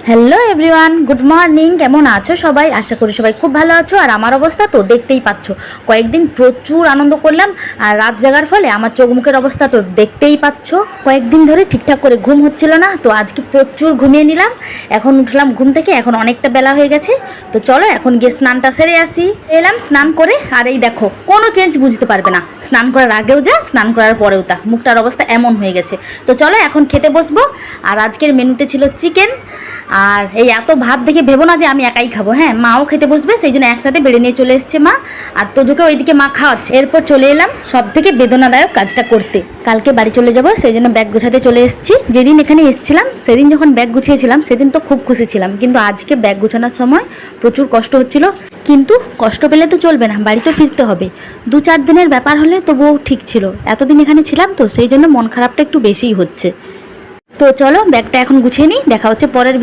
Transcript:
Hello everyone, good morning. কেমন আছো সবাই? আশা করি সবাই খুব ভালো আছো। আর আমার অবস্থা তো দেখতেই পাচ্ছ, কয়েকদিন প্রচুর আনন্দ করলাম আর রাত জাগার ফলে আমার চোখ মুখের অবস্থা তো দেখতেই পাচ্ছ। কয়েকদিন ধরে ঠিকঠাক করে ঘুম হচ্ছিল না, তো আজকে প্রচুর ঘুমিয়ে নিলাম। এখন উঠলাম ঘুম থেকে, এখন অনেকটা বেলা হয়ে গেছে। তো চলো এখন গিয়ে স্নানটা সেরে আসি। এলাম স্নান করে, আর এই দেখো কোনো চেঞ্জ বুঝতে পারবে না, স্নান করার আগেও যা, স্নান করার পরেও তা, মুখটার অবস্থা এমন হয়ে গেছে। তো চলো এখন খেতে বসবো। আর আজকের মেনুতে ছিল চিকেন। আর এই এত ভাত দেখে ভেবো না যে আমি একাই খাবো, হ্যাঁ মাও খেতে বসবে, সেই জন্য একসাথে বেড়ে নিয়ে চলে এসছে মা। আর তোজোকে ওইদিকে মা খাওয়াচ্ছে। এরপর চলে এলাম সব থেকে বেদনাদায়ক কাজটা করতে। কালকে বাড়ি চলে যাব, সেই জন্য ব্যাগ গোছাতে চলে এসেছি। যেদিন এখানে এসেছিলাম সেদিন যখন ব্যাগ গুছিয়েছিলাম সেদিন তো খুব খুশি ছিলাম, কিন্তু আজকে ব্যাগ গোছানোর সময় প্রচুর কষ্ট হচ্ছিল। কিন্তু কষ্ট পেলে তো চলবে না, বাড়িতে ফিরতে হবে। 2-4 দিনের ব্যাপার হলে তবুও ঠিক ছিল, এতদিন এখানে ছিলাম তো সেই জন্য মন খারাপটা একটু বেশিই হচ্ছে। তো চলো ব্যাগটা এখন গুছিয়ে নিই, দেখা হচ্ছে পরের ভিডিও।